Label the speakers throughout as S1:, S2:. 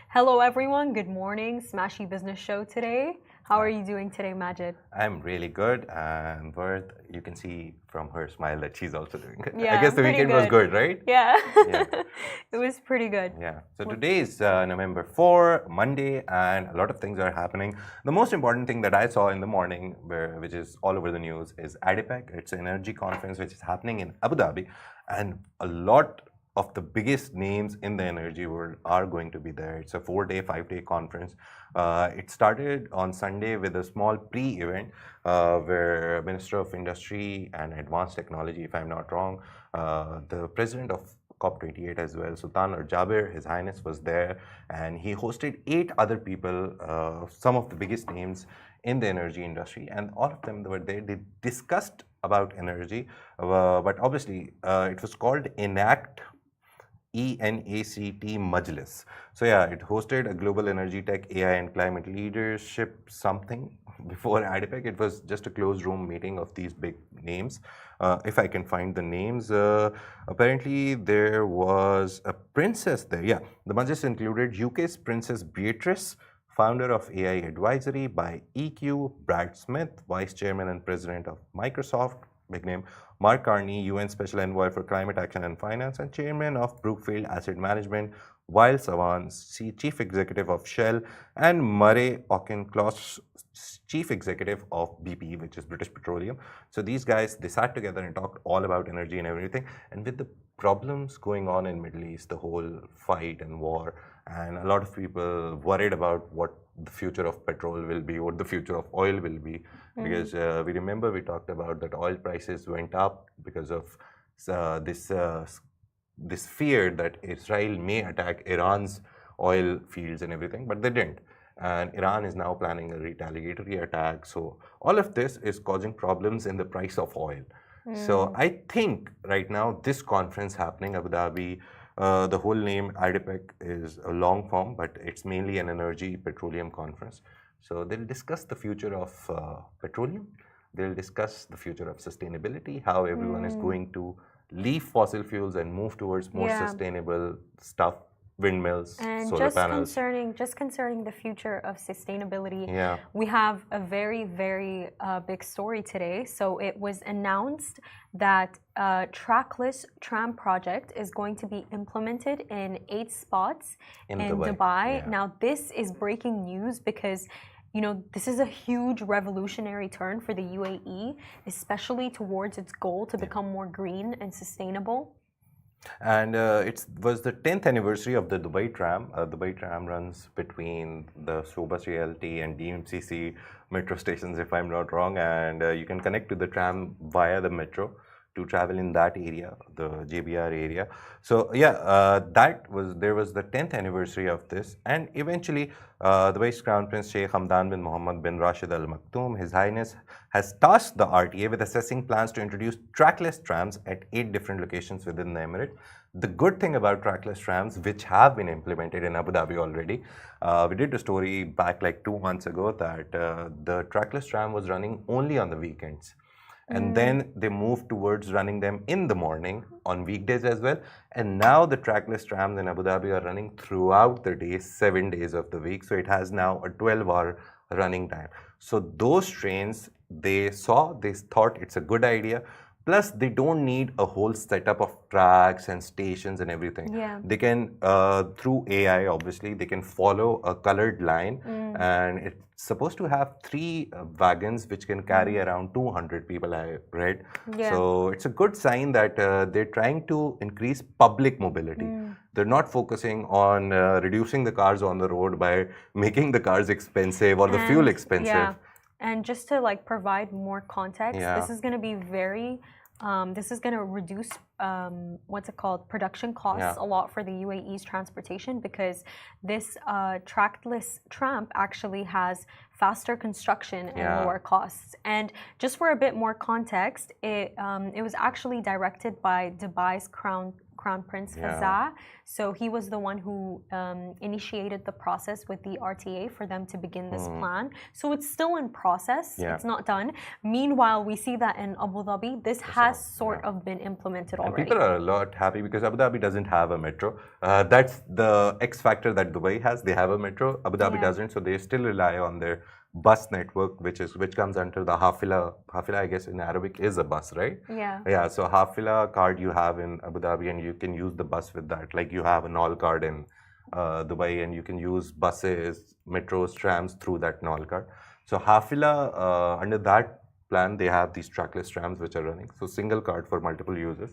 S1: Hello, everyone. Good morning. Smashi Business Show today. How are you doing today, Majid?
S2: I'm really good, and Worth, you can see from her smile that she's also doing good.
S1: Yeah,
S2: I guess the
S1: pretty
S2: weekend was good, right?
S1: Yeah,
S2: Yeah.
S1: it was pretty good.
S2: Yeah. So today is November 4, Monday, and a lot of things are happening. The most important thing that I saw in the morning, which is all over the news, is ADIPEC. It's an energy conference which is happening in Abu Dhabi, and a lot of the biggest names in the energy world are going to be there. It's a 4-day, 5-day conference. It started on Sunday with a small pre-event where Minister of Industry and Advanced Technology, if I'm not wrong, the president of COP28 as well, Sultan Al Jaber, His Highness, was there, and he hosted 8 other people, some of the biggest names in the energy industry, and all of them were there. They discussed about energy, but obviously it was called ENACT Majlis. So yeah, it hosted a global energy tech, AI and climate leadership something. Before ADIPEC, it was just a closed room meeting of these big names. If I can find the names, apparently there was a princess there. Yeah, the Majlis included UK's Princess Beatrice, founder of AI Advisory by EQ, Brad Smith, vice chairman and president of Microsoft, big name, Mark Carney, UN Special Envoy for Climate Action and Finance, and chairman of Brookfield Asset Management, Weil Savan, chief executive of Shell, and Murray Auchincloss, chief executive of BP, which is British Petroleum. So these guys, they sat together and talked all about energy and everything. And with the problems going on in Middle East, the whole fight and war, and a lot of people worried about what the future of petrol will be, what the future of oil will be, because we remember we talked about that oil prices went up because of this fear that Israel may attack Iran's oil fields and everything, but they didn't. And Iran is now planning a retaliatory attack. So all of this is causing problems in the price of oil. So I think right now this conference happening Abu Dhabi, the whole name ADIPEC is a long form, but it's mainly an energy petroleum conference. So they'll discuss the future of petroleum. They'll discuss the future of sustainability, how everyone is going to leave fossil fuels and move towards more sustainable stuff, windmills,
S1: And
S2: solar panels.
S1: just concerning the future of sustainability,
S2: Yeah.
S1: we have a very, very big story today. So it was announced that Trackless Tram project is going to be implemented in 8 spots in Dubai.
S2: Yeah.
S1: Now, this is breaking news because this is a huge revolutionary turn for the UAE, especially towards its goal to become more green and sustainable.
S2: And it was the 10th anniversary of the Dubai Tram. Dubai Tram runs between the Sobas Realty and DMCC metro stations, if I'm not wrong. And you can connect to the tram via the metro to travel in that area, the JBR area. So yeah, there was the 10th anniversary of this, and eventually Dubai's Crown Prince Sheikh Hamdan bin Mohammed bin Rashid Al Maktoum, His Highness, has tasked the RTA with assessing plans to introduce trackless trams at 8 different locations within the Emirate. The good thing about trackless trams, which have been implemented in Abu Dhabi already, we did a story back like 2 months ago that the trackless tram was running only on the weekends. And then they moved towards running them in the morning on weekdays as well. And now the trackless trams in Abu Dhabi are running throughout the day, 7 days of the week. So it has now a 12-hour running time. So those trains, they thought it's a good idea. Plus, they don't need a whole setup of tracks and stations and everything.
S1: Yeah.
S2: They can, through AI, obviously, they can follow a colored line, and it's supposed to have 3 wagons which can carry around 200 people, I read.
S1: Yeah.
S2: So it's a good sign that they're trying to increase public mobility. They're not focusing on reducing the cars on the road by making the cars expensive or the fuel expensive.
S1: Yeah. And just to provide more context, this is going to be this is going to reduce production costs a lot for the UAE's transportation, because this trackless tram actually has faster construction and lower costs. And just for a bit more context, it was actually directed by Dubai's Crown Crown Prince Fazza. So he was the one who initiated the process with the RTA for them to begin this plan. So it's still in process. It's not done. Meanwhile, we see that in Abu Dhabi, this has sort of been implemented already.
S2: And people are a lot happy because Abu Dhabi doesn't have a metro. That's the X factor that Dubai has. They have a metro. Abu Dhabi doesn't. So they still rely on their bus network, which comes under the Hafila. Hafila, I guess in Arabic, is a bus, right? Yeah. So Hafila card you have in Abu Dhabi, and you can use the bus with that. Like you have a NOL card in Dubai, and you can use buses, metros, trams through that NOL card. So Hafila, under that plan, they have these trackless trams which are running. So single card for multiple users.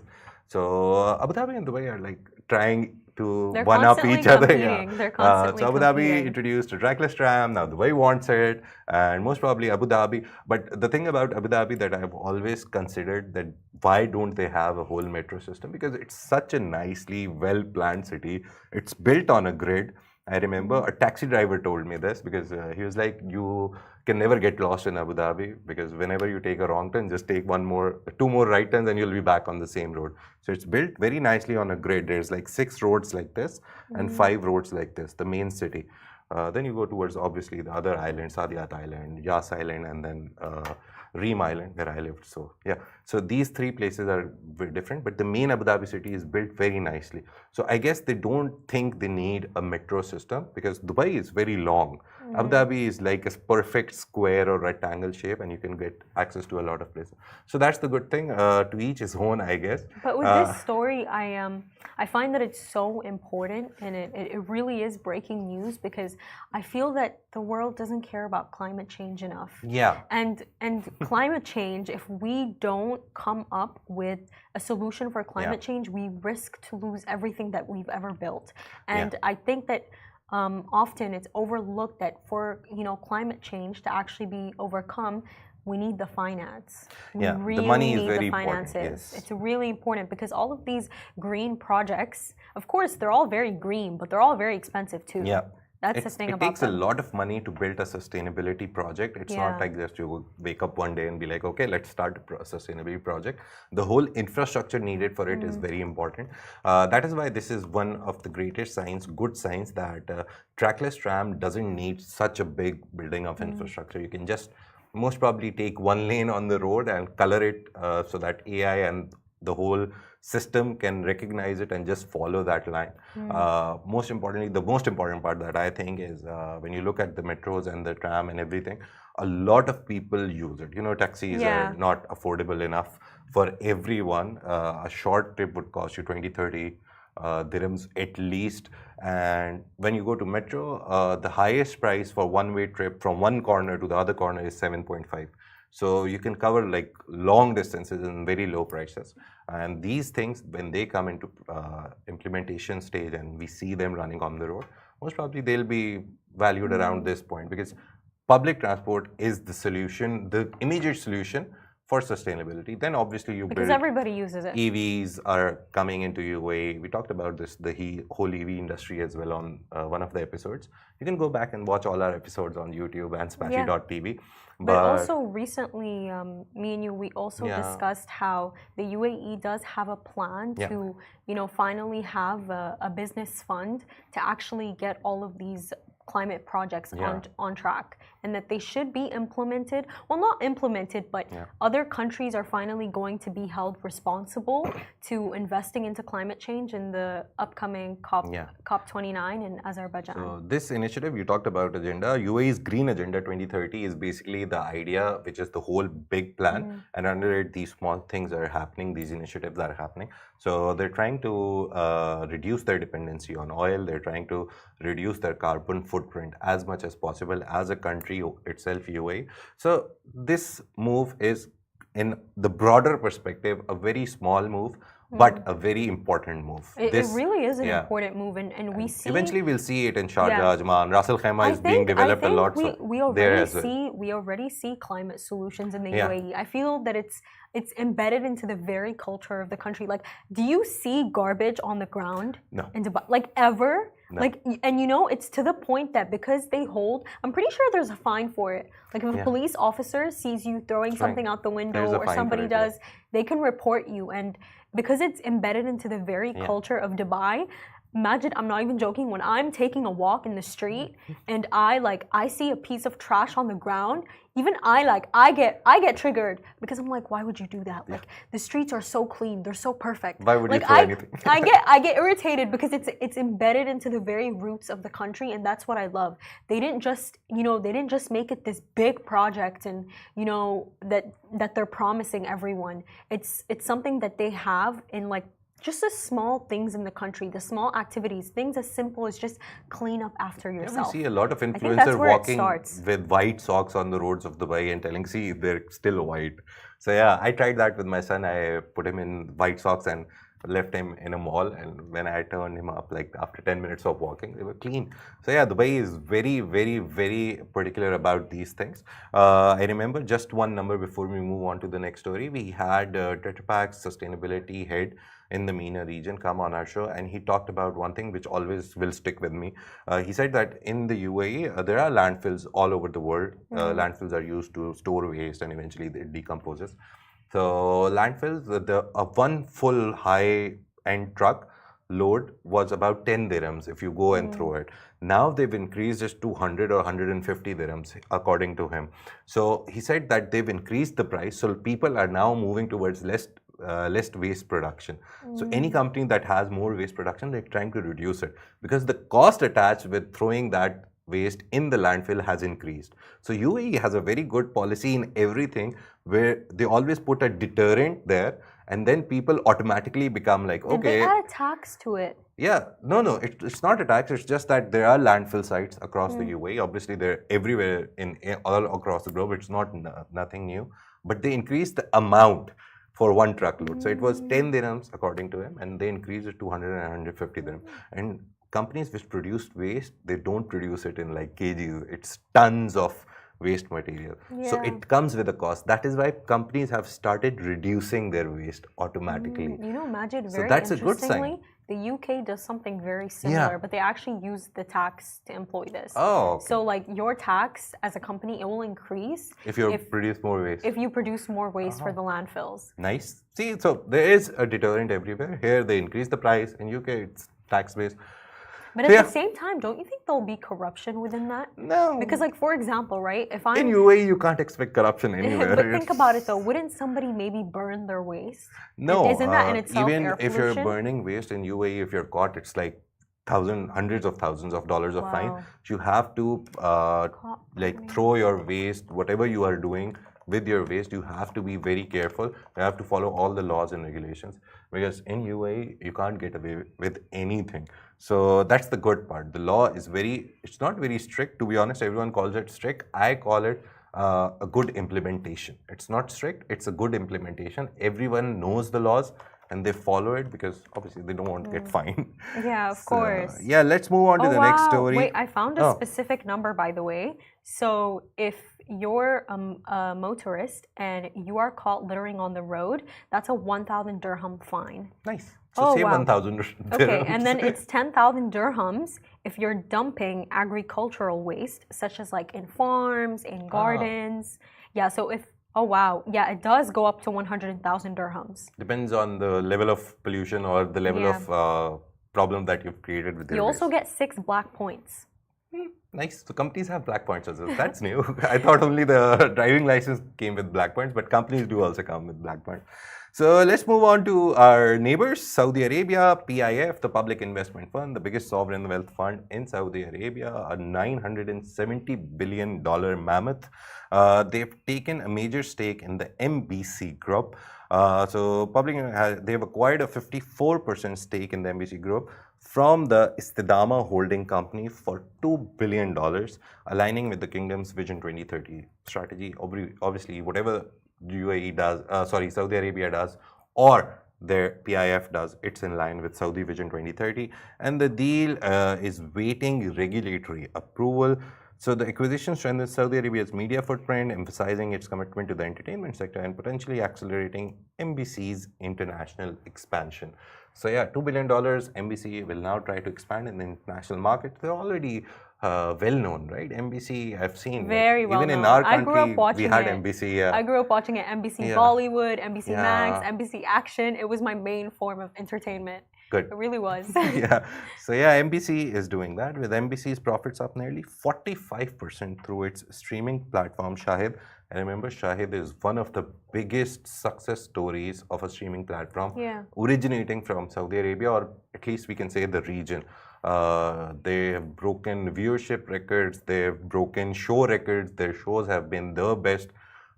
S2: So Abu Dhabi and Dubai are like trying to one-up each other. So Abu Dhabi introduced a trackless tram, now Dubai wants it, and most probably Abu Dhabi. But the thing about Abu Dhabi that I've always considered, that why don't they have a whole metro system? Because it's such a nicely well-planned city. It's built on a grid. I remember a taxi driver told me this because he was like, you can never get lost in Abu Dhabi because whenever you take a wrong turn, just take two more right turns and you'll be back on the same road. So it's built very nicely on a grid. There's like 6 roads like this and 5 roads like this, the main city. Then you go towards obviously the other islands, Saadiyat Island, Yas Island, and then Reem Island where I lived. So yeah, so these 3 places are very different, but the main Abu Dhabi city is built very nicely. So I guess they don't think they need a metro system because Dubai is very long. Abu Dhabi is like a perfect square or rectangle shape, and you can get access to a lot of places. So that's the good thing. To each his own, I guess.
S1: But with this story, I find that it's so important, and it really is breaking news because I feel that the world doesn't care about climate change enough. And climate change, if we don't come up with a solution for climate change, we risk to lose everything that we've ever built. And I think that often it's overlooked that for climate change to actually be overcome, we need the finance. We really
S2: the money is
S1: need
S2: very
S1: the finances.
S2: important.
S1: It's really important because all of these green projects, of course, they're all very green, but they're all very expensive too. That's the thing about
S2: it. It takes a lot of money to build a sustainability project. It's not like just you wake up one day and be like, okay, let's start a sustainability project. The whole infrastructure needed for it is very important. That is why this is one of the greatest signs, good signs, that trackless tram doesn't need such a big building of infrastructure. You can just most probably take one lane on the road and color it so that AI and the whole system can recognize it and just follow that line. Most importantly, the most important part that I think is when you look at the metros and the tram and everything, a lot of people use it. Taxis are not affordable enough for everyone. A short trip would cost you 20-30 dirhams at least. And when you go to metro, the highest price for one-way trip from one corner to the other corner is 7.5. So you can cover like long distances in very low prices. And these things, when they come into implementation stage and we see them running on the road, most probably they'll be valued around this point because public transport is the solution, the immediate solution for sustainability. Then obviously you
S1: because everybody uses it.
S2: EVs are coming into UAE. We talked about this, the whole EV industry as well on one of the episodes. You can go back and watch all our episodes on YouTube and Smashi.tv.
S1: But also recently, me and you, we also discussed how the UAE does have a plan to, finally have a business fund to actually get all of these climate projects on track, and that they should be implemented. Well, not implemented, but other countries are finally going to be held responsible to investing into climate change in the upcoming COP29 in Azerbaijan.
S2: So this initiative you talked about, agenda, UAE's Green Agenda 2030 is basically the idea, which is the whole big plan, and under it these small things are happening, these initiatives are happening. So they're trying to reduce their dependency on oil. They're trying to reduce their carbon footprint as much as possible as a country itself, UAE. So this move is, in the broader perspective, a very small move, but a very important move.
S1: It really is an important move, and we see...
S2: Eventually we'll see it in Sharjah, Ajman. Ras Al Khaimah is being developed a lot.
S1: We already see climate solutions in the UAE. I feel that it's embedded into the very culture of the country. Like, do you see garbage on the ground?
S2: No.
S1: In Dubai? Like, ever?
S2: No.
S1: Like, and you know, it's to the point that because they hold, I'm pretty sure there's a fine for it. Like if a police officer sees you throwing something out the window or somebody does, they can report you. And because it's embedded into the very culture of Dubai, imagine, I'm not even joking, when I'm taking a walk in the street and I see a piece of trash on the ground, even I get triggered because I'm like, why would you do that? Like the streets are so clean, they're so perfect.
S2: Why would you throw anything?
S1: I get irritated because it's embedded into the very roots of the country, and that's what I love. They didn't just make it this big project and that they're promising everyone. It's something that they have in like just the small things in the country, the small activities, things as simple as just clean up after yourself.
S2: We see a lot of influencers walking with white socks on the roads of Dubai and telling, see, they're still white. So yeah, I tried that with my son. I put him in white socks and left him in a mall, and when I turned him up, like after 10 minutes of walking, they were clean. So yeah, Dubai is very, very, very particular about these things. I remember just one number before we move on to the next story. We had Tetra Pak's sustainability head in the MENA region come on our show, and he talked about one thing which always will stick with me. He said that in the UAE, there are landfills all over the world. Landfills are used to store waste and eventually it decomposes. So landfills, one full high-end truck load was about 10 dirhams if you go and throw it. Now they've increased it to 100 or 150 dirhams according to him. So he said that they've increased the price, so people are now moving towards less waste production. So any company that has more waste production, they're trying to reduce it because the cost attached with throwing that waste in the landfill has increased. So UAE has a very good policy in everything where they always put a deterrent there, and then people automatically become like, okay. Did
S1: they add a tax to it?
S2: Yeah, no, it's not a tax. It's just that there are landfill sites across the UAE. Obviously, they're everywhere all across the globe. It's not nothing new, but they increased the amount for one truckload. So it was 10 dirhams according to him, and they increased it to 100 and 150 dirhams. And companies which produce waste, they don't produce it in like kgs. It's tons of waste material. So it comes with a cost. That is why companies have started reducing their waste automatically.
S1: Majid,
S2: so that's a good sign.
S1: The UK does something very similar, but they actually use the tax to employ this.
S2: Oh, okay.
S1: So like your tax as a company, it will increase
S2: if you produce more waste.
S1: If you produce more waste for the landfills.
S2: Nice. See, so there is a deterrent everywhere. Here they increase the price. In UK, it's tax-based.
S1: But at the same time, don't you think there'll be corruption within that?
S2: No.
S1: Because like, for example, right, if I'm...
S2: In UAE, you can't expect corruption anywhere.
S1: But think about it though, wouldn't somebody maybe burn their waste?
S2: No.
S1: Isn't that in itself
S2: even
S1: air
S2: if
S1: pollution?
S2: you're burning waste in UAE, if you're caught, it's like hundreds of thousands of dollars of fine. You have to throw your waste, whatever you are doing with your waste, you have to be very careful. You have to follow all the laws and regulations, because in UAE, you can't get away with anything. So that's the good part. The law is it's not very strict, to be honest. Everyone calls it strict. I call it a good implementation. It's not strict, it's a good implementation. Everyone knows the laws and they follow it because obviously they don't want to get fined.
S1: Yeah, of course.
S2: Yeah, let's move on to the next story.
S1: Wait, I found a specific number, by the way. So if you're a motorist and you are caught littering on the road, that's a 1,000 dirham fine.
S2: Nice. So say 1,000 dirhams.
S1: Okay, and then it's 10,000 dirhams if you're dumping agricultural waste, such as like in farms, in gardens. Yeah, so if, it does go up to 100,000 dirhams.
S2: Depends on the level of pollution or the level of problem that you've created with your
S1: You
S2: waste.
S1: also get 6 black points.
S2: Nice. So companies have black points as well. That's new. I thought only the driving license came with black points, but companies do also come with black points. So let's move on to our neighbors, Saudi Arabia. PIF, the Public Investment Fund, the biggest sovereign wealth fund in Saudi Arabia, a $970 billion mammoth. They've taken a major stake in the MBC group. They've acquired a 54% stake in the MBC group from the Istidama holding company for $2 billion, aligning with the kingdom's Vision 2030 strategy. Obviously, whatever UAE does, Saudi Arabia does, or their PIF does, it's in line with Saudi Vision 2030. And the deal is waiting regulatory approval. So the acquisition strengthens Saudi Arabia's media footprint, emphasizing its commitment to the entertainment sector and potentially accelerating MBC's international expansion. So yeah, $2 billion. MBC will now try to expand in the international market. They're already well known, right? MBC, I've seen
S1: very well
S2: even
S1: known.
S2: in our
S1: I grew up
S2: country,
S1: watching
S2: we had
S1: it.
S2: MBC. Yeah.
S1: I grew up watching it. MBC
S2: Yeah.
S1: Bollywood, MBC Max,
S2: Yeah.
S1: MBC Action. It was my main form of entertainment.
S2: Good.
S1: It really was.
S2: Yeah. So yeah, MBC is doing that with MBC's profits up nearly 45% through its streaming platform Shahid. And remember, Shahid is one of the biggest success stories of a streaming platform, originating from Saudi Arabia, or at least we can say the region. They have broken viewership records, they have broken show records. Their shows have been the best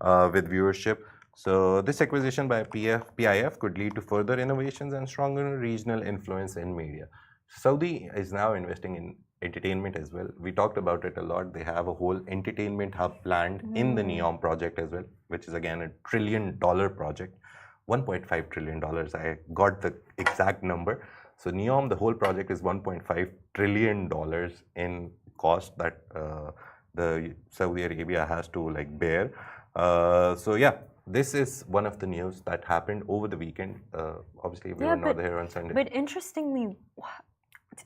S2: with viewership. So this acquisition by PIF could lead to further innovations and stronger regional influence in media. Saudi is now investing in entertainment as well. We talked about it a lot. They have a whole entertainment hub planned in the NEOM project as well, which is again $1 trillion project. $1.5 trillion. I got the exact number. So NEOM, the whole project is $1.5 trillion in cost that the Saudi Arabia has to bear. So yeah, this is one of the news that happened over the weekend. Obviously, we were not there on Sunday.
S1: But interestingly,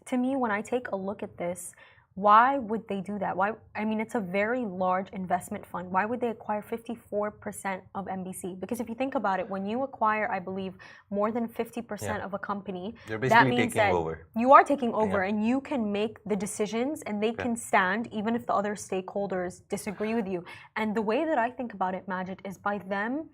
S1: to me, when I take a look at this, why would they do that? Why? I mean, it's a very large investment fund. Why would they acquire 54% of MBC? Because if you think about it, when you acquire, I believe, more than 50% of a company, that means that you are taking over, and you can make the decisions, and they can stand even if the other stakeholders disagree with you. And the way that I think about it, Majid, is by them,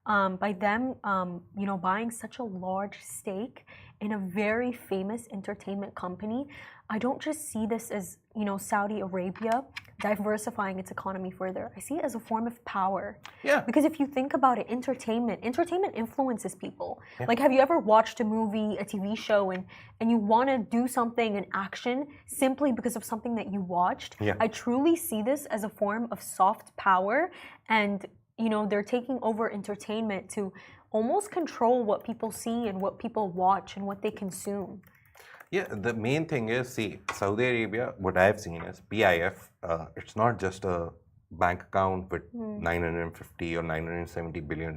S1: buying such a large stake in a very famous entertainment company, I don't just see this as, Saudi Arabia diversifying its economy further. I see it as a form of power.
S2: Yeah.
S1: Because if you think about it, entertainment influences people. Yeah. Like, have you ever watched a movie, a TV show, and you want to do something in action simply because of something that you watched?
S2: Yeah.
S1: I truly see this as a form of soft power, and they're taking over entertainment to almost control what people see and what people watch and what they consume.
S2: Yeah, the main thing is, see, Saudi Arabia, what I've seen is PIF, it's not just a bank account with $950 or $970 billion.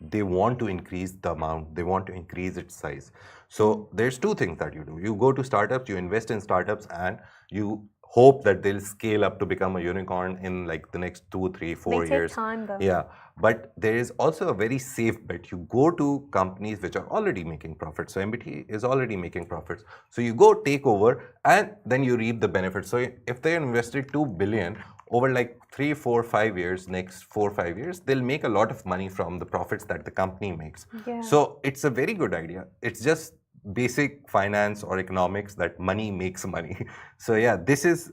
S2: They want to increase the amount, they want to increase its size. So there's two things that you do. You go to startups, you invest in startups, and you hope that they'll scale up to become a unicorn in the next 2, 3, 4 years.
S1: They take time though.
S2: Yeah, but there is also a very safe bet. You go to companies which are already making profits. So MBT is already making profits. So you go take over, and then you reap the benefits. So if they invested $2 billion over 3, 4, 5 years, next 4, 5 years, they'll make a lot of money from the profits that the company makes.
S1: Yeah.
S2: So it's a very good idea. It's just basic finance or economics that money makes money. So yeah, this is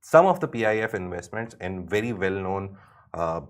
S2: some of the PIF investments in very well-known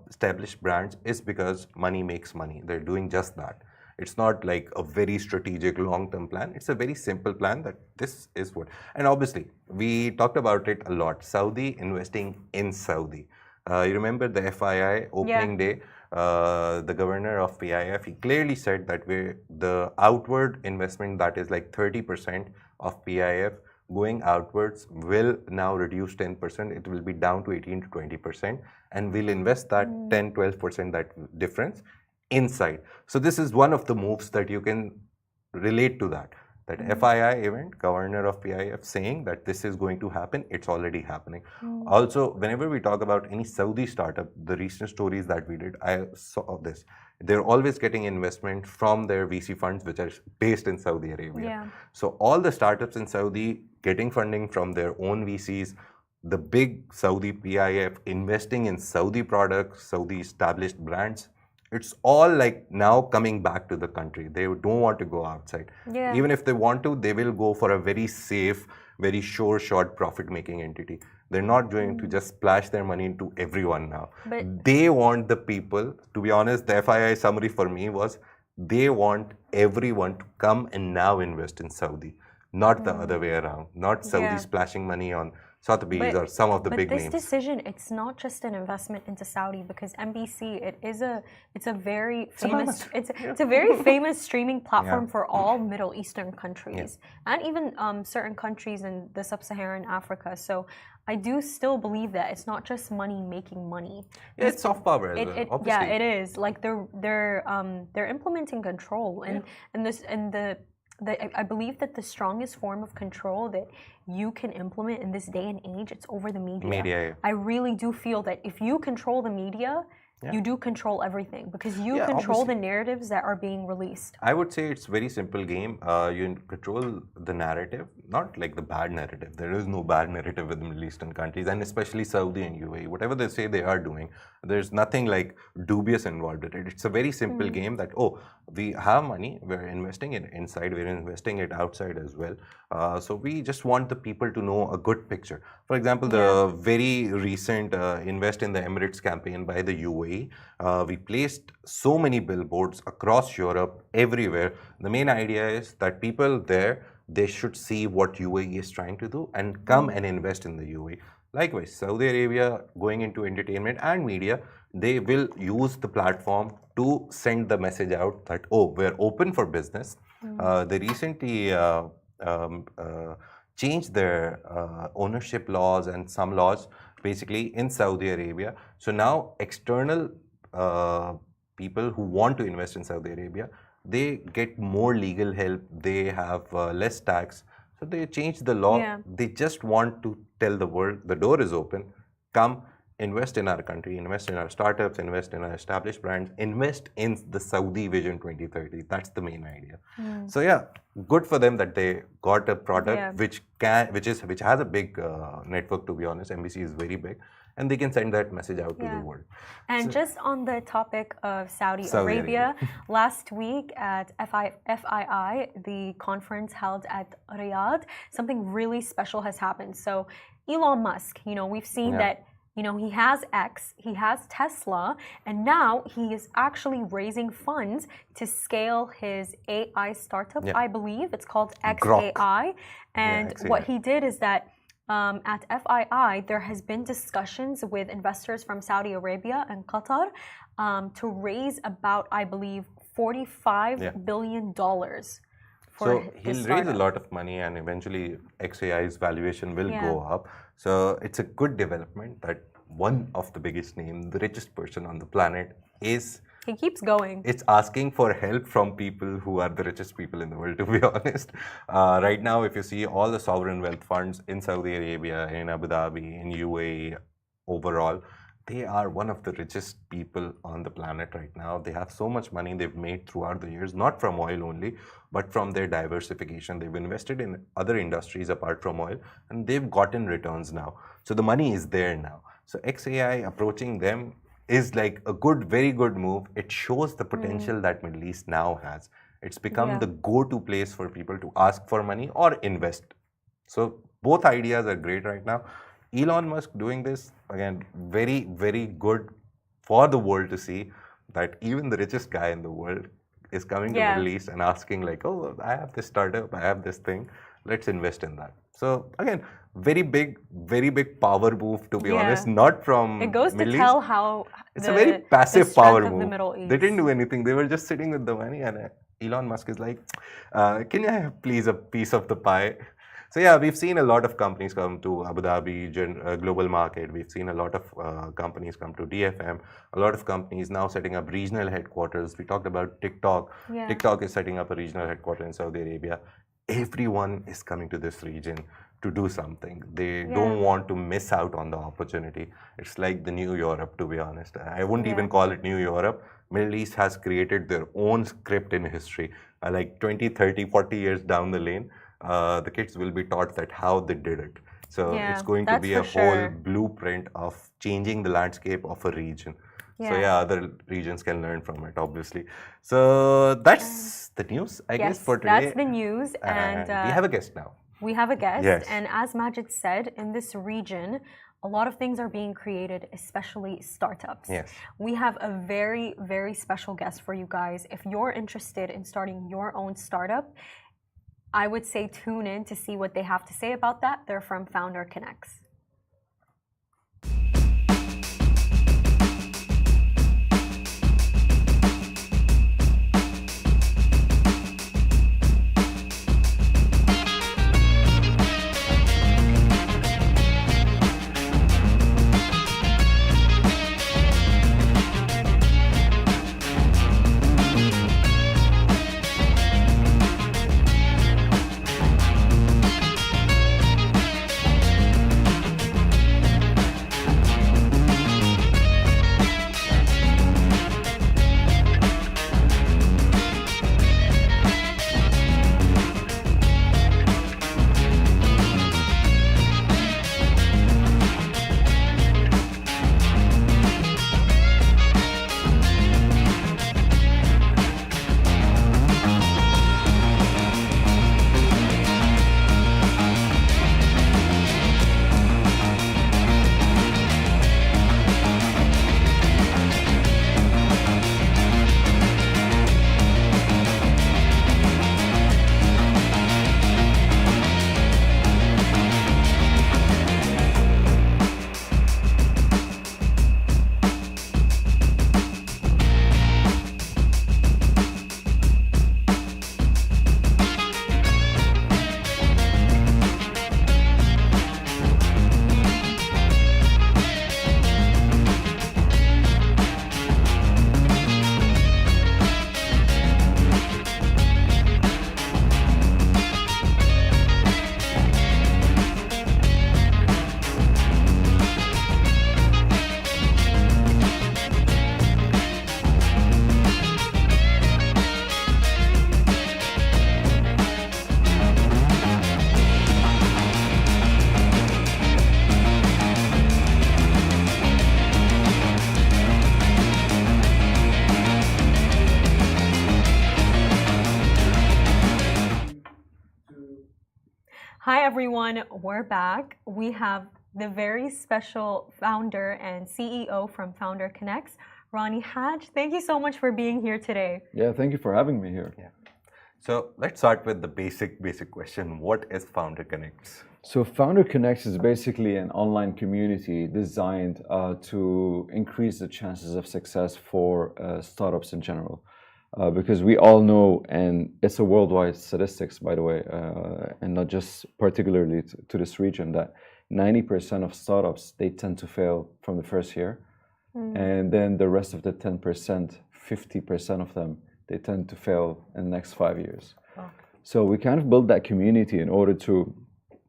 S2: established brands is because money makes money. They're doing just that. It's not like a very strategic long-term plan. It's a very simple plan that this is what. And obviously, we talked about it a lot. Saudi investing in Saudi. You remember the FII opening day? The governor of PIF, he clearly said that the outward investment that is 30% of PIF going outwards will now reduce 10%. It will be down to 18 to 20%, and we'll invest that 10, 12% that difference inside. So this is one of the moves that you can relate to that. That FII event, governor of PIF saying that this is going to happen, it's already happening. Also, whenever we talk about any Saudi startup, the recent stories that we did, I saw this. They're always getting investment from their VC funds, which are based in Saudi Arabia.
S1: Yeah.
S2: So all the startups in Saudi getting funding from their own VCs, the big Saudi PIF investing in Saudi products, Saudi established brands, it's all now coming back to the country. They don't want to go outside.
S1: Yeah.
S2: Even if they want to, they will go for a very safe, very sure shot profit-making entity. They're not going to just splash their money into everyone now. But they want the people, to be honest, the FII summary for me was, they want everyone to come and now invest in Saudi, not the other way around. Not Saudi splashing money on Sotheby's or some of the big names.
S1: But this decision, it's not just an investment into Saudi, because MBC, it's a very famous it's a very famous streaming platform for all Middle Eastern countries and even certain countries in the sub-Saharan Africa. So I do still believe that it's not just money making money.
S2: Yeah, it's soft power. Obviously.
S1: Yeah, it is. They're implementing control, and I believe that the strongest form of control that you can implement in this day and age, it's over the media.
S2: Media.
S1: I really do feel that if you control the media, you do control everything because you control the narratives that are being released.
S2: I would say it's very simple game. You control the narrative, not like the bad narrative. There is no bad narrative with the Middle Eastern countries, and especially Saudi and UAE. Whatever they say they are doing, there's nothing like dubious involved in it. It's a very simple game that, oh, we have money, we're investing it inside, we're investing it outside as well. So we just want the people to know a good picture. For example, the very recent Invest in the Emirates campaign by the UAE. We placed so many billboards across Europe, everywhere. The main idea is that people there, they should see what UAE is trying to do and come and invest in the UAE. Likewise, Saudi Arabia going into entertainment and media, they will use the platform to send the message out that, oh, we're open for business. They recently changed their ownership laws and some laws basically in Saudi Arabia. So now external people who want to invest in Saudi Arabia, they get more legal help, they have less tax. So they changed the law. They just want to tell the world the door is open, come invest in our country, invest in our startups, invest in our established brands, invest in the Saudi Vision 2030. That's the main idea. So yeah, good for them that they got a product which has a big network, to be honest. MBC is very big, and they can send that message out to the world.
S1: And so, just on the topic of Saudi Arabia, last week at FII, the conference held at Riyadh, something really special has happened. So Elon Musk, we've seen that he has X, he has Tesla, and now he is actually raising funds to scale his AI startup, I believe. It's called XAI. And what he did is that at FII, there has been discussions with investors from Saudi Arabia and Qatar to raise about, I believe, $45 billion.
S2: So he'll raise a lot of money, and eventually XAI's valuation will go up. So it's a good development that one of the biggest names, the richest person on the planet, is...
S1: He keeps going.
S2: It's asking for help from people who are the richest people in the world, to be honest. Right now, if you see all the sovereign wealth funds in Saudi Arabia, in Abu Dhabi, in UAE, overall, they are one of the richest people on the planet right now. They have so much money they've made throughout the years, not from oil only, but from their diversification. They've invested in other industries apart from oil, and they've gotten returns now. So the money is there now. So XAI approaching them is like a very good move. It shows the potential that Middle East now has. It's become the go-to place for people to ask for money or invest. So both ideas are great right now. Elon Musk doing this, again, very, very good for the world to see that even the richest guy in the world is coming to Middle East and asking like, oh, I have this startup, I have this thing, let's invest in that. So again, very big power move, to be honest, not from
S1: It goes
S2: Middle
S1: to tell
S2: East.
S1: how
S2: It's a very passive power move.
S1: East.
S2: They didn't do anything. They were just sitting with the money, and Elon Musk is like, can I have please a piece of the pie? So yeah, we've seen a lot of companies come to Abu Dhabi global market. We've seen a lot of companies come to DFM. A lot of companies now setting up regional headquarters. We talked about TikTok. TikTok is setting up a regional headquarters in Saudi Arabia. Everyone is coming to this region to do something. They don't want to miss out on the opportunity. It's like the new Europe, to be honest. I wouldn't even call it new Europe. Middle East has created their own script in history. Like 20, 30, 40 years down the lane, the kids will be taught that how they did it. So it's going to be a whole blueprint of changing the landscape of a region. So yeah, other regions can learn from it, obviously. So that's the news, I guess, for today.
S1: That's the news. And
S2: we have a guest now.
S1: We have a guest.
S2: Yes.
S1: And as Majid said, in this region, a lot of things are being created, especially startups.
S2: Yes.
S1: We have a very, very special guest for you guys. If you're interested in starting your own startup, I would say tune in to see what they have to say about that. They're from Founder Connects. Hi everyone, we're back. We have the very special founder and CEO from Founder Connects, Rony Hage. Thank you so much for being here today.
S3: Yeah, thank you for having me here.
S2: Yeah. So let's start with the basic question. What is Founder Connects?
S3: So Founder Connects is basically an online community designed to increase the chances of success for startups in general. Because we all know, and it's a worldwide statistics, by the way, and not just particularly to this region, that 90% of startups, they tend to fail from the first year. And then the rest of the 10%, 50% of them, they tend to fail in the next 5 years.
S1: Wow.
S3: So we kind of build that community in order to,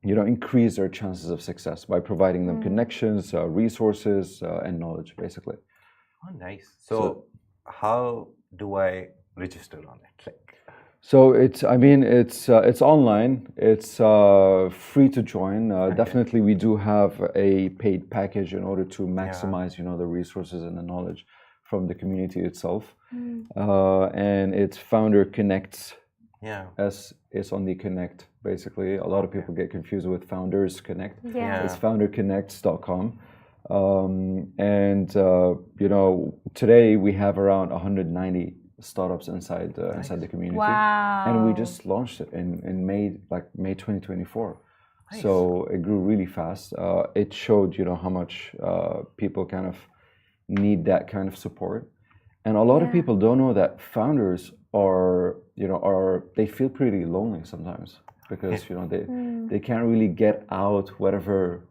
S3: increase their chances of success by providing them connections, resources, and knowledge, basically.
S2: Oh, nice. So how do I register on it?
S3: So it's online. It's free to join. Definitely, we do have a paid package in order to maximize, the resources and the knowledge from the community itself. And it's Founder Connects.
S2: Yeah.
S3: S is on the Connect. Basically, a lot of people get confused with Founders Connect.
S1: Yeah.
S3: It's founderconnects.com. Today we have around 190 startups inside the community.
S1: Wow.
S3: And we just launched it in May 2024.
S2: Nice.
S3: So it grew really fast. It showed, how much people kind of need that kind of support. And a lot of people don't know that founders they feel pretty lonely sometimes because, they can't really get out whatever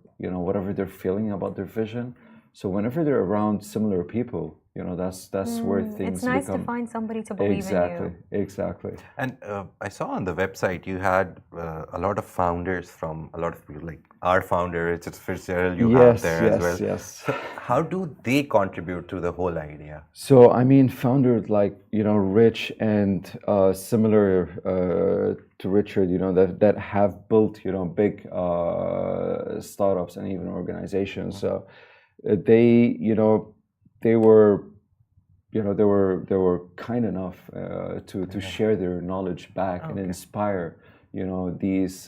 S3: they're feeling about their vision. So whenever they're around similar people, that's where things
S1: It's nice
S3: become.
S1: to find somebody to believe in you.
S3: Exactly.
S2: And I saw on the website you had a lot of founders from a lot of people, like our founder, Richard Fitzgerald, you have there as well.
S3: Yes.
S2: So how do they contribute to the whole idea?
S3: So, founders like, Rich and similar to Richard, that have built, big startups and even organizations. They were kind enough to share their knowledge back and inspire these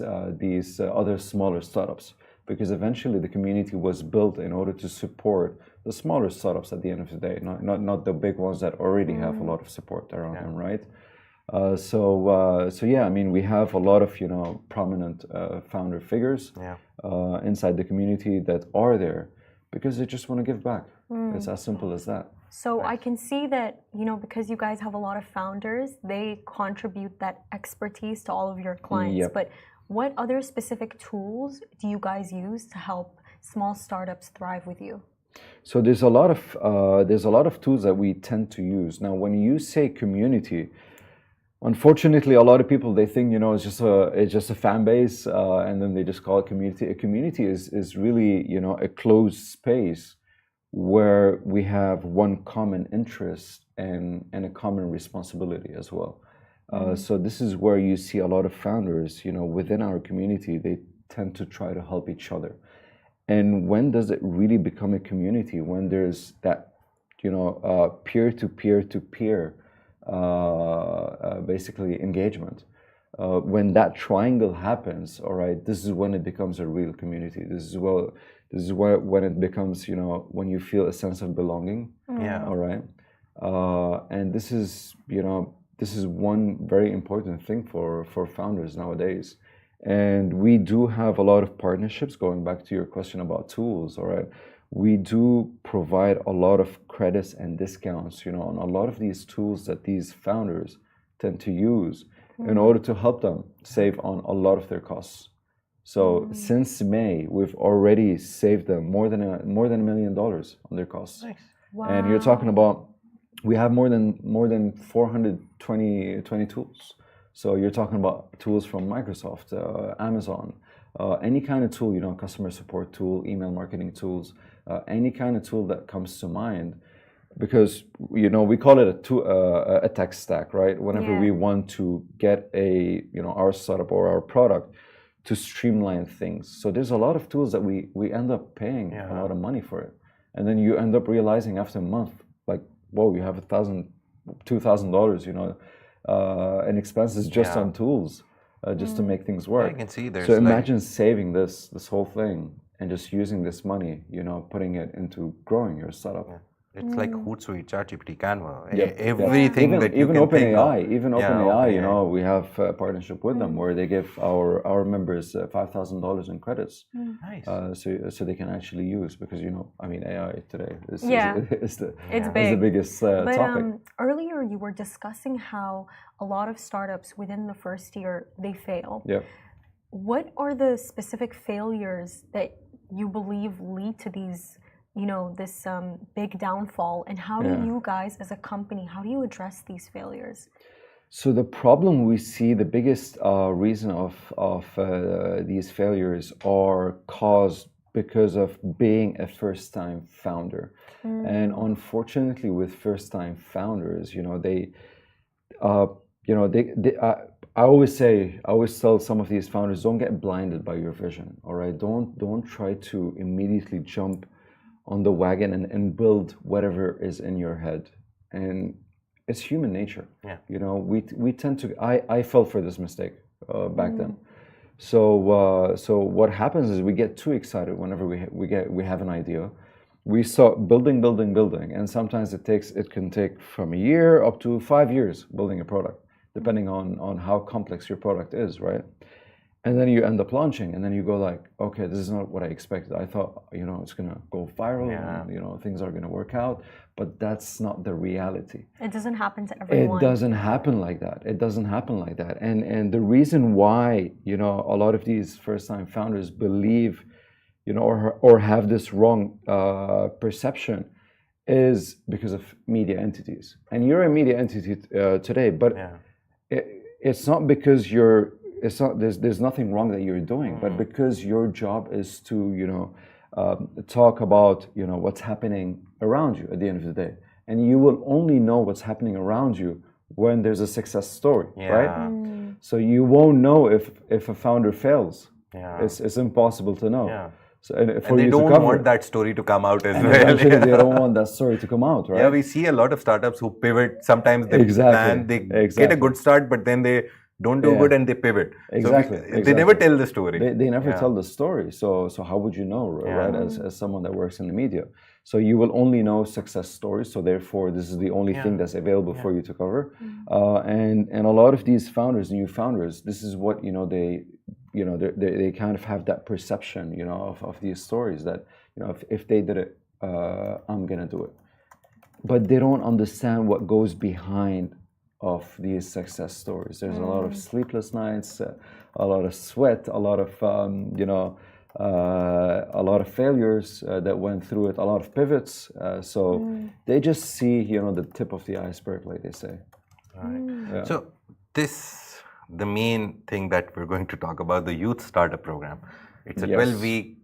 S3: other smaller startups, because eventually the community was built in order to support the smaller startups at the end of the day, not the big ones that already have a lot of support around them, right? We have a lot of prominent founder figures inside the community that are there because they just want to give back. It's as simple as that.
S1: So I can see that, because you guys have a lot of founders, they contribute that expertise to all of your clients.
S3: Yep.
S1: But what other specific tools do you guys use to help small startups thrive with you?
S3: So there's a lot of tools that we tend to use. Now, when you say community, unfortunately, a lot of people, they think, it's just a fan base, and then they just call it community. A community is really, a closed space where we have one common interest and a common responsibility as well. So this is where you see a lot of founders, within our community, they tend to try to help each other. And when does it really become a community? When there's that, peer-to-peer-to-peer basically engagement. When that triangle happens, all right, this is when it becomes a real community. This is when it becomes, when you feel a sense of belonging.
S2: Yeah.
S3: All right. And this is one very important thing for founders nowadays. And we do have a lot of partnerships, going back to your question about tools, all right. We do provide a lot of credits and discounts, on a lot of these tools that these founders tend to use in order to help them save on a lot of their costs. So since May, we've already saved them more than $1 million on their costs.
S2: Nice.
S1: Wow.
S3: And you're talking about, we have more than 420 tools. So you're talking about tools from Microsoft, Amazon, any kind of tool, customer support tool, email marketing tools, any kind of tool that comes to mind, because we call it a tech stack, right? Whenever we want to get our startup or our product to streamline things, so there's a lot of tools that we end up paying a lot of money for it, and then you end up realizing after a month, like, whoa, you have $2,000, in expenses just on tools. just to make things work.
S2: I can see there's
S3: so imagine saving this whole thing and just using this money, putting it into growing your startup.
S2: It's like Hootsuite, ChatGPT, Canva,
S3: Yep.
S2: everything that you
S3: even
S2: can
S3: OpenAI,
S2: think of.
S3: even OpenAI, we have a partnership with them where they give our members $5,000 in credits,
S2: Nice.
S3: so they can actually use because AI today is
S1: it's
S3: the biggest topic.
S1: Earlier you were discussing how a lot of startups within the first year they fail.
S3: Yeah.
S1: What are the specific failures that you believe lead to these? This big downfall, and how do you guys as a company, how do you address these failures?
S3: So the problem we see, the biggest reason of these failures are caused because of being a first-time founder. And unfortunately with first-time founders, I always tell some of these founders, don't get blinded by your vision, all right? Don't try to immediately jump on the wagon and build whatever is in your head. And it's human nature.
S2: Yeah.
S3: We tend to, I fell for this mistake back then. So what happens is we get too excited whenever we have an idea. We start building, and sometimes it can take from a year up to 5 years building a product, depending on how complex your product is, right? And then you end up launching, and then you go like, okay, this is not what I expected. I thought, it's gonna go viral, and things are gonna work out, but that's not the reality.
S1: It doesn't happen to everyone.
S3: It doesn't happen like that. And the reason why, a lot of these first-time founders believe, or have this wrong perception, is because of media entities. And you're a media entity today, but it's not because there's nothing wrong that you're doing, but because your job is to talk about what's happening around you at the end of the day, and you will only know what's happening around you when there's a success story, right? So you won't know if a founder fails. It's impossible to know. So, and
S2: they don't want that story to come out as well.
S3: Eventually they don't want that story to come out, right?
S2: Yeah, we see a lot of startups who pivot. Sometimes they plan, they get a good start, but then they don't do good and they pivot.
S3: Exactly.
S2: They never tell the story.
S3: They never tell the story. So how would you know, right? As someone that works in the media. So you will only know success stories. So therefore, this is the only thing that's available for you to cover. And a lot of these founders, new founders, this is what they kind of have that perception, of these stories that if they did it, I'm gonna do it. But they don't understand what goes behind of these success stories. There's a lot of sleepless nights, a lot of sweat, a lot of failures that went through it, a lot of pivots. So they just see, the tip of the iceberg, like they say.
S2: All right. So the main thing that we're going to talk about, the youth startup program. It's a 12-week,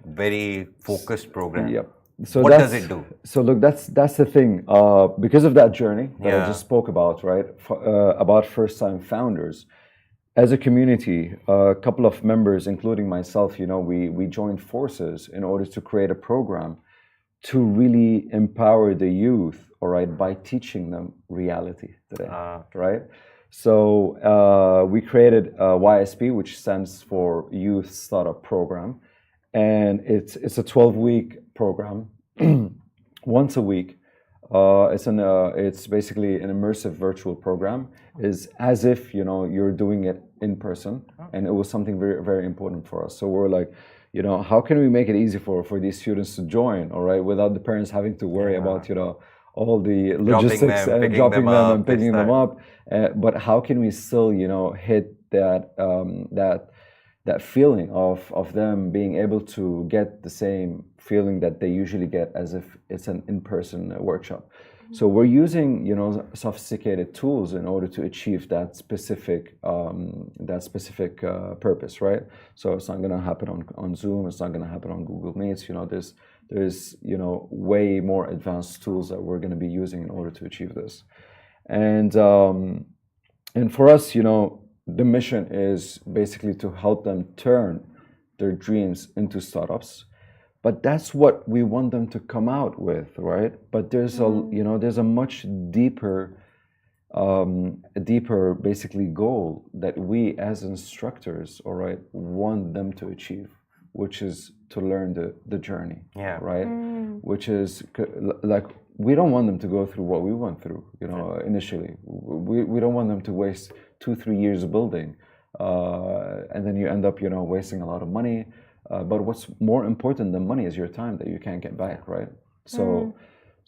S2: very focused program.
S3: Yep. So
S2: what does it do?
S3: So look, that's the thing. Because of that journey that I just spoke about, right? About first-time founders, as a community, a couple of members, including myself, we joined forces in order to create a program to really empower the youth, all right, by teaching them reality today, right? So we created YSP, which stands for Youth Startup Program, and it's a 12-week program, once a week. It's basically an immersive virtual program. Is as if you're doing it in person, and it was something very, very important for us. So we're like, how can we make it easy for these students to join, all right, without the parents having to worry about all the logistics, dropping them and picking them up. But how can we still hit that feeling of them being able to get the same feeling that they usually get as if it's an in-person workshop. So we're using sophisticated tools in order to achieve that specific purpose, right? So it's not going to happen on Zoom. It's not going to happen on Google Meets. There's way more advanced tools that we're going to be using in order to achieve this. And for us, the mission is basically to help them turn their dreams into startups. But that's what we want them to come out with, right? But there's a much deeper a deeper basically goal that we as instructors, all right, want them to achieve, which is to learn the journey, right? Which is like, we don't want them to go through what we went through, you know, initially. We don't want them to waste 2-3 years building, and then you end up, you know, wasting a lot of money. But what's more important than money is your time that you can't get back, right? So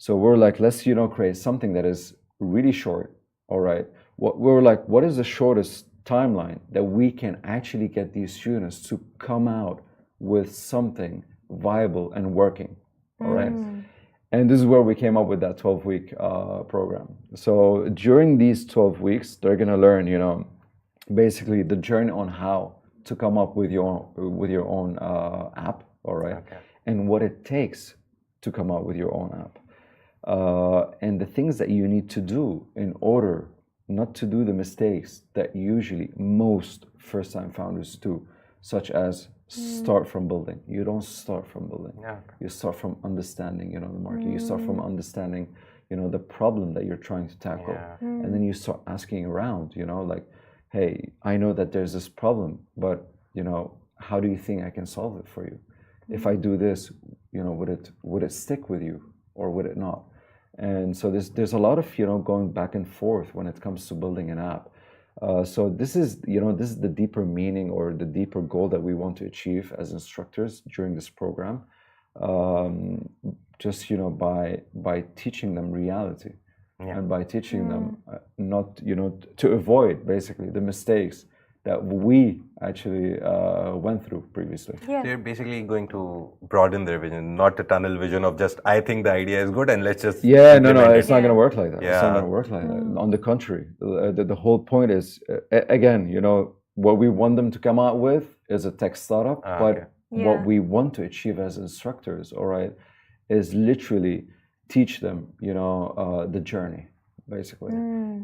S3: we're like, let's, you know, create something that is really short, all right? We're like, what is the shortest timeline that we can actually get these students to come out with something viable and working, all right? And this is where we came up with that 12-week program. So during these 12 weeks, they're gonna learn, you know, basically the journey on how to come up with your own app, all right? And what it takes to come up with your own app. And the things that you need to do in order not to do the mistakes that usually most first-time founders do, such as start from building. You don't start from building. You start from understanding, you know, the market. You start from understanding, you know, the problem that you're trying to tackle. And then you start asking around, you know, like, hey, I know that there's this problem, but, you know, how do you think I can solve it for you? If I do this, you know, would it stick with you or would it not? And so there's a lot of, you know, going back and forth when it comes to building an app. So this is, you know, this is the deeper meaning or the deeper goal that we want to achieve as instructors during this program. Just, you know, by teaching them reality and by teaching them not, you know, to avoid basically the mistakes that we actually went through previously.
S2: They're basically going to broaden their vision, not a tunnel vision of just, I think the idea is good and let's just...
S3: No, it's not going to work like that. It's not going to work like that. On the contrary, the whole point is, again, you know, what we want them to come out with is a tech startup, but what we want to achieve as instructors, all right, is literally teach them, you know, the journey, basically.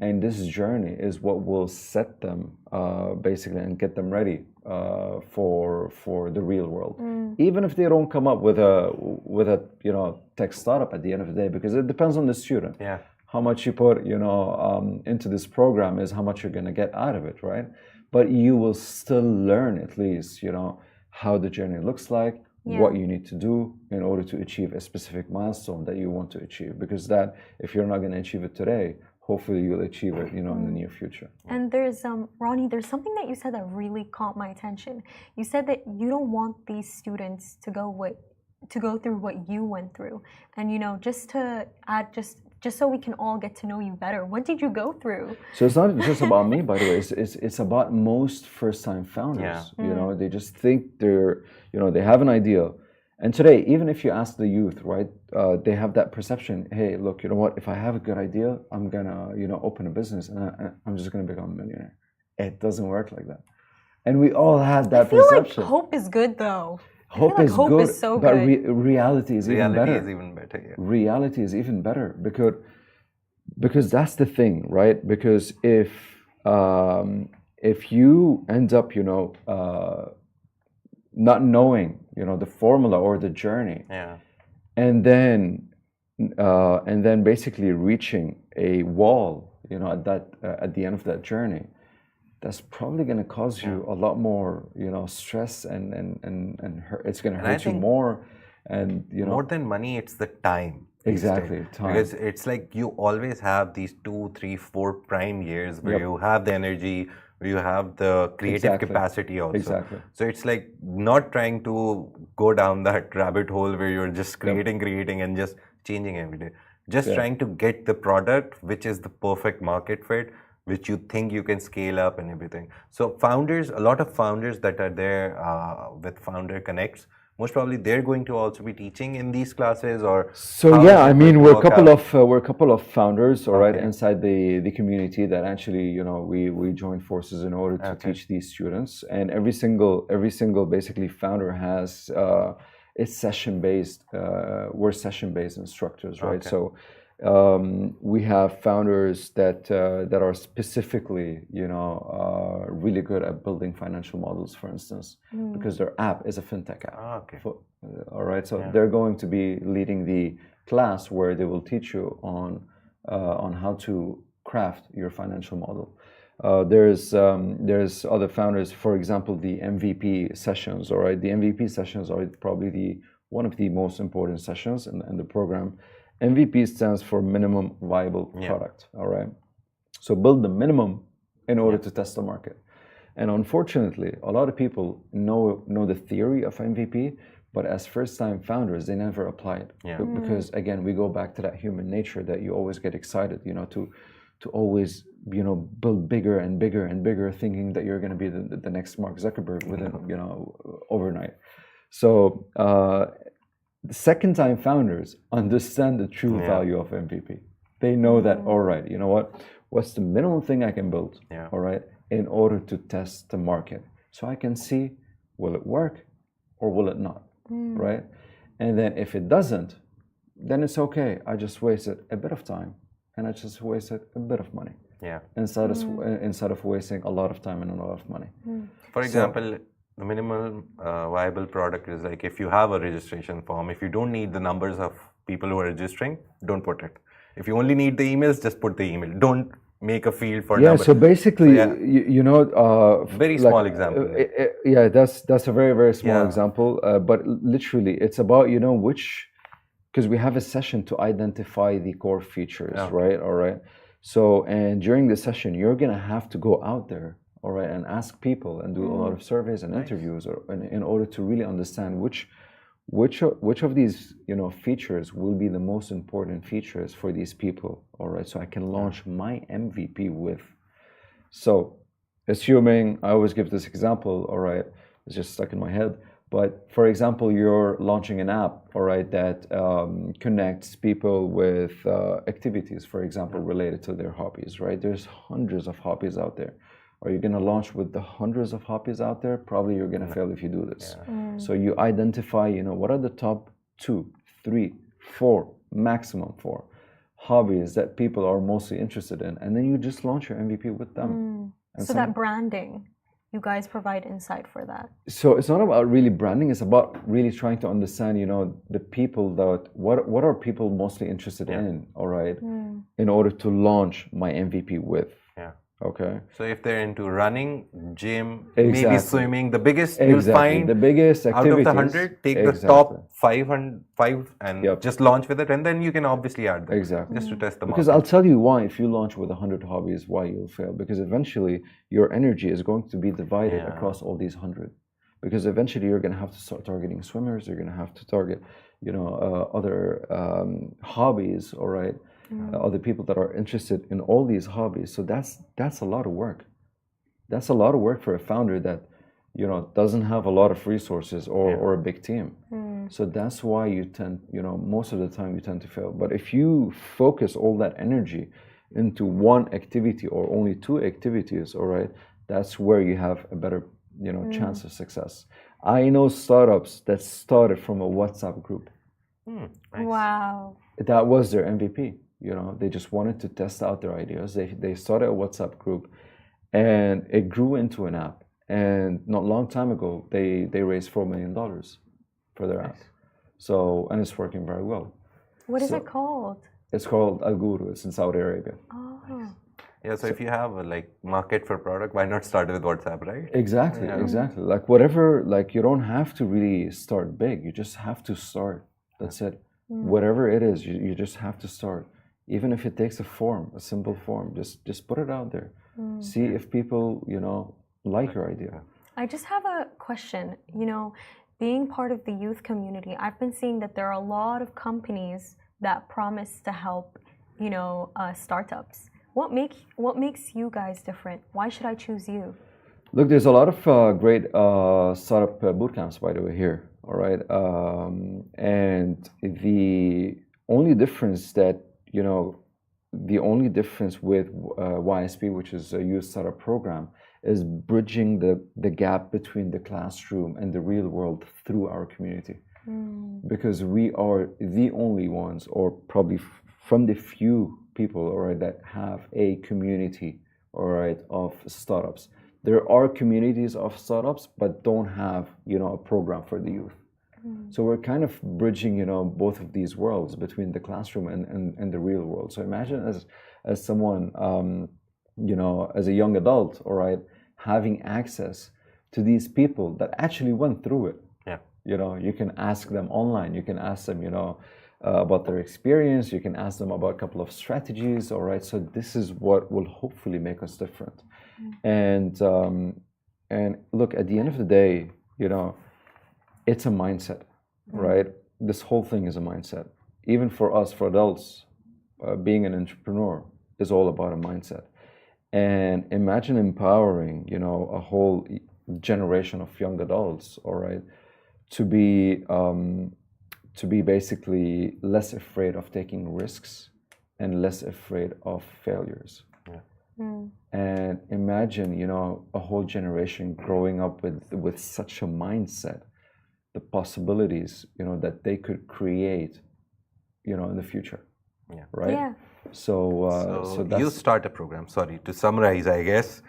S3: And this journey is what will set them basically and get them ready for the real world. Even if they don't come up with a you know, tech startup at the end of the day, because it depends on the student. How much you put, you know, into this program is how much you're going to get out of it, right? But you will still learn at least, you know, how the journey looks like, what you need to do in order to achieve a specific milestone that you want to achieve. Because that, if you're not going to achieve it today, hopefully you'll achieve it, you know, in the near future.
S1: And there's Rony, there's something that you said that really caught my attention. You said that you don't want these students to go through what you went through, and you know, just to add, just so we can all get to know you better. What did you go through?
S3: So it's not just about me, by the way. It's about most first-time founders. You know, they just think they're, you know, they have an idea. And today, even if you ask the youth, right, they have that perception, hey, look, you know what, if I have a good idea, I'm gonna, you know, open a business and I'm just gonna become a millionaire. It doesn't work like that. And we all had that perception.
S1: Like hope is good though.
S3: Hope is
S1: hope
S3: good,
S1: is so
S3: but
S1: good.
S3: reality is even better.
S2: Reality is even better,
S3: Reality is even better because that's the thing, right? Because if you end up, you know, not knowing, you know, the formula or the journey, and then basically reaching a wall, you know, at the end of that journey, that's probably going to cause you a lot more, you know, stress and hurt. It's going to hurt you more, and you know,
S2: more than money, it's the time.
S3: Exactly, time.
S2: Because it's like you always have these 2, 3, 4 prime years where you have the energy, where you have the creative capacity also. So it's like not trying to go down that rabbit hole where you're just creating and just changing every day. Just trying to get the product which is the perfect market fit, which you think you can scale up and everything. So founders, a lot of founders that are there with Founder Connects, most probably they're going to also be teaching in these classes, or
S3: so I mean, we're a couple of founders, all right, inside the community that actually, you know, we join forces in order to teach these students. And every single basically founder has it's session-based. We're session-based instructors, right? So we have founders that are specifically, you know, really good at building financial models, for instance, because their app is a fintech app. All right, so they're going to be leading the class where they will teach you on how to craft your financial model. There's other founders, for example, the MVP sessions. All right, the MVP sessions are probably one of the most important sessions in the program. MVP stands for minimum viable product. All right, so build the minimum in order to test the market. And unfortunately, a lot of people know the theory of MVP, but as first-time founders, they never apply it. Because again, we go back to that human nature that you always get excited, to always, build bigger and bigger and bigger, thinking that you're going to be the next Mark Zuckerberg within, overnight. So the second-time founders understand the true value of MVP. They know that, all right, you know what? What's the minimum thing I can build? All right, in order to test the market, so I can see, will it work or will it not? Right? And then if it doesn't, then it's okay. I just wasted a bit of time, and I just wasted a bit of money. Instead of wasting a lot of time and a lot of money.
S2: For example, the minimum viable product is like, if you have a registration form, if you don't need the numbers of people who are registering, don't put it. If you only need the emails, just put the email. Don't make a field for numbers.
S3: So basically,
S2: very small example.
S3: That's a very, very small example. But literally, it's about, because we have a session to identify the core features, right? All right. So, and during the session, you're going to have to go out there, all right, and ask people and do a lot of surveys and interviews in order to really understand which of these features will be the most important features for these people, all right, so I can launch my MVP with. So assuming, I always give this example, all right, it's just stuck in my head, but for example, you're launching an app, all right, that connects people with activities, for example, related to their hobbies, right? There's hundreds of hobbies out there. Are you going to launch with the hundreds of hobbies out there? Probably you're going to fail if you do this. So you identify, what are the top 2, 3, 4, maximum 4 hobbies that people are mostly interested in, and then you just launch your MVP with them.
S1: So that branding, you guys provide insight for that.
S3: So it's not about really branding. It's about really trying to understand, the people that what are people mostly interested in, all right, in order to launch my MVP with. Okay.
S2: So if they're into running, gym, maybe swimming, the biggest you'll find
S3: the biggest activities.
S2: Out of the 100, take the top 5 and just launch with it, and then you can obviously add them. Just to test the market.
S3: Because I'll tell you why, if you launch with 100 hobbies, why you'll fail. Because eventually your energy is going to be divided across all these 100. Because eventually you're going to have to start targeting swimmers. You're going to have to target, other hobbies. All right. Other people that are interested in all these hobbies. So that's a lot of work. That's a lot of work for a founder that doesn't have a lot of resources or a big team. So that's why you tend, most of the time you tend to fail. But if you focus all that energy into one activity or only 2 activities, all right, that's where you have a better chance of success. I know startups that started from a WhatsApp group.
S2: Nice.
S1: Wow.
S3: That was their MVP. They just wanted to test out their ideas. They started a WhatsApp group, and it grew into an app. And not long time ago, they raised $4 million for their app. So, and it's working very well.
S1: What is it called?
S3: It's called GROU. It's in Saudi Arabia.
S2: So if you have a market for product, why not start with WhatsApp, right?
S3: Exactly. Like whatever, you don't have to really start big. You just have to start. That's it. Whatever it is, you just have to start. Even if it takes a simple form, just put it out there. See if people, like your idea.
S1: I just have a question. Being part of the youth community, I've been seeing that there are a lot of companies that promise to help, startups. What makes you guys different? Why should I choose you?
S3: Look, there's a lot of great startup bootcamps, by the way, here. All right, and the only difference with YSP, which is a youth startup program, is bridging the gap between the classroom and the real world through our community. Because we are the only ones, or probably from the few people, all right, that have a community, all right, of startups. There are communities of startups, but don't have, a program for the youth. So we're kind of bridging, both of these worlds between the classroom and the real world. So imagine as someone, as a young adult, all right, having access to these people that actually went through it.
S2: Yeah.
S3: You can ask them online. You can ask them, about their experience. You can ask them about a couple of strategies. All right. So this is what will hopefully make us different. And look, at the end of the day, it's a mindset, right? This whole thing is a mindset. Even for us, for adults, being an entrepreneur is all about a mindset. And imagine empowering, a whole generation of young adults, all right, to be basically less afraid of taking risks and less afraid of failures. And imagine, a whole generation growing up with such a mindset, the possibilities, that they could create, in the future.
S2: Yeah.
S3: Right?
S1: Yeah.
S3: So that's,
S2: you start a program. Sorry, to summarize, I guess.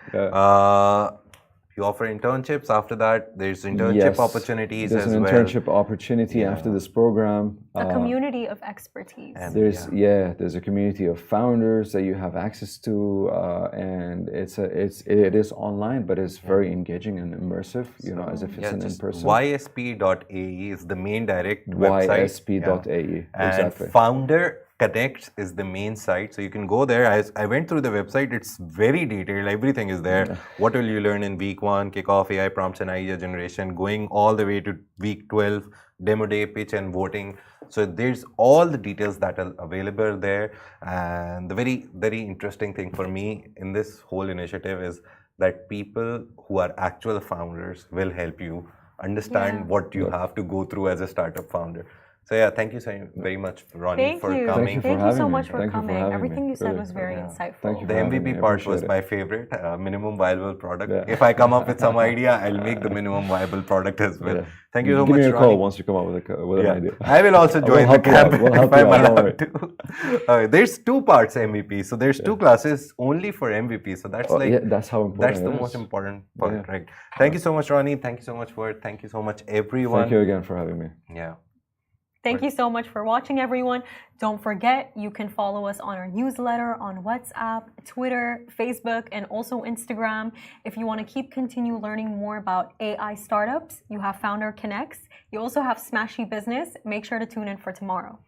S2: You offer internships. After that, there's internship opportunities
S3: there's
S2: as
S3: an
S2: well.
S3: internship opportunity after this program.
S1: A community of expertise.
S2: And
S3: There's a community of founders that you have access to, and it is online, but it's very engaging and immersive. As if it's an in-person.
S2: ysp.ae is the main direct website.
S3: ysp.ae.
S2: And
S3: Exactly.
S2: Founder Connects is the main site, so you can go there. I went through the website. It's very detailed. Everything is there. What will you learn in week 1, kickoff, AI prompts and idea generation, going all the way to week 12, demo day, pitch and voting. So there's all the details that are available there. And the very, very interesting thing for me in this whole initiative is that people who are actual founders will help you understand what you have to go through as a startup founder. So thank you so very much, Rony, for coming.
S1: Thank you so much for coming. Everything you said was very insightful.
S3: Thank you
S2: The MVP part was my favorite, minimum viable product.
S3: Yeah.
S2: If I come up with some idea, I'll make the minimum viable product as well. Thank you so much,
S3: Give me a call
S2: Rony.
S3: once you come up with an idea.
S2: I will also join the camp if I'm allowed to. There's 2 parts MVP. So there's 2 classes only for MVP. So that's
S3: that's how important
S2: that's the most important part, right? Thank you so much, Rony. Thank you so much, Word. Thank you so much, everyone.
S3: Thank you again for having me.
S2: Yeah.
S1: Thank you so much for watching, everyone. Don't forget, you can follow us on our newsletter, on WhatsApp, Twitter, Facebook, and also Instagram. If you want to continue learning more about AI startups, you have Founder Connects. You also have Smashi Business. Make sure to tune in for tomorrow.